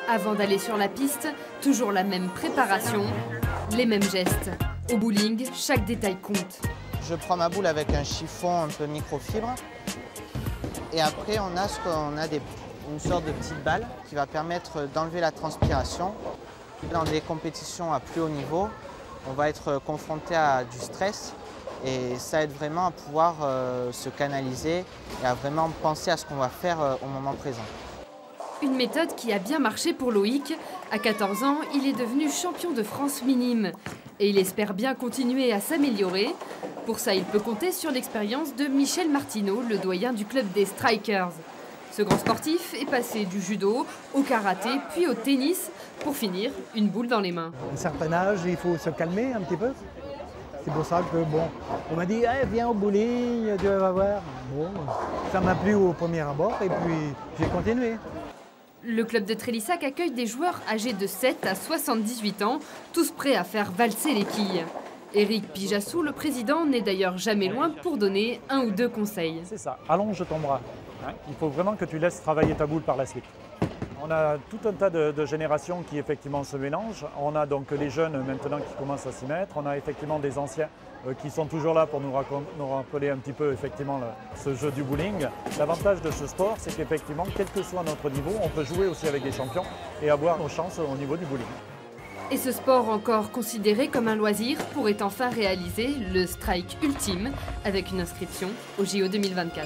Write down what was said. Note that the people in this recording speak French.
Avant d'aller sur la piste, toujours la même préparation, les mêmes gestes. Au bowling, chaque détail compte. Je prends ma boule avec un chiffon un peu microfibre. Et après, on a une sorte de petite balle qui va permettre d'enlever la transpiration. Dans des compétitions à plus haut niveau, on va être confronté à du stress et ça aide vraiment à pouvoir se canaliser et à vraiment penser à ce qu'on va faire au moment présent. Une méthode qui a bien marché pour Loïc. À 14 ans, il est devenu champion de France minime. Et il espère bien continuer à s'améliorer. Pour ça, il peut compter sur l'expérience de Michel Martineau, le doyen du club des Strikers. Ce grand sportif est passé du judo au karaté, puis au tennis, pour finir une boule dans les mains. À un certain âge, il faut se calmer un petit peu. C'est pour ça que, bon, on m'a dit hey, « viens au bowling, tu vas voir ». Bon, ça m'a plu au premier abord et puis j'ai continué. Le club de Trélissac accueille des joueurs âgés de 7 à 78 ans, tous prêts à faire valser les quilles. Éric Pijassou, le président, n'est d'ailleurs jamais loin pour donner un ou deux conseils. C'est ça, allonge ton bras. Il faut vraiment que tu laisses travailler ta boule par la suite. On a tout un tas de générations qui effectivement se mélangent. On a donc les jeunes maintenant qui commencent à s'y mettre. On a effectivement des anciens qui sont toujours là pour nous rappeler un petit peu effectivement ce jeu du bowling. L'avantage de ce sport, c'est qu'effectivement, quel que soit notre niveau, on peut jouer aussi avec des champions et avoir nos chances au niveau du bowling. Et ce sport encore considéré comme un loisir pourrait enfin réaliser le strike ultime avec une inscription au JO 2024.